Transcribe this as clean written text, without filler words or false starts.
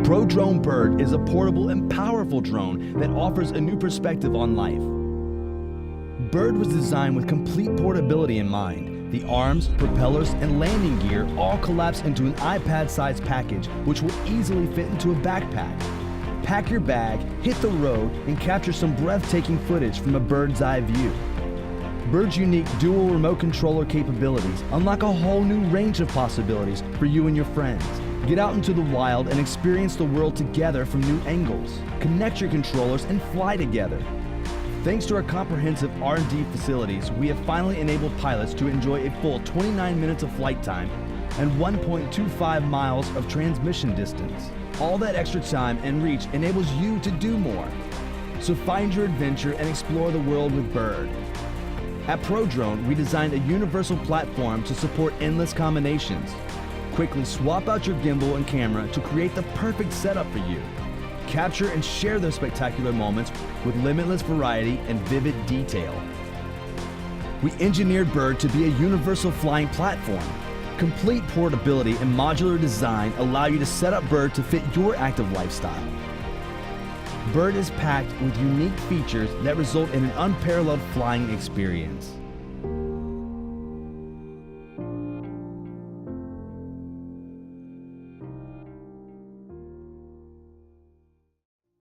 Pro Drone BYRD is a portable and powerful drone that offers a new perspective on life. BYRD was designed with complete portability in mind. The arms, propellers, and landing gear all collapse into an iPad-sized package, which will easily fit into a backpack. Pack your bag, hit the road, and capture some breathtaking footage from a bird's eye view. BYRD's unique dual remote controller capabilities unlock a whole new range of possibilities for you and your friends. Get out into the wild and experience the world together from new angles. Connect your controllers and fly together. Thanks to our comprehensive R&D facilities, we have finally enabled pilots to enjoy a full 29 minutes of flight time and 1.25 miles of transmission distance. All that extra time and reach enables you to do more. So find your adventure and explore the world with BYRD. At Pro Drone, we designed a universal platform to support endless combinations. Quickly swap out your gimbal and camera to create the perfect setup for you. Capture and share those spectacular moments with limitless variety and vivid detail. We engineered BYRD to be a universal flying platform. Complete portability and modular design allow you to set up BYRD to fit your active lifestyle. BYRD is packed with unique features that result in an unparalleled flying experience.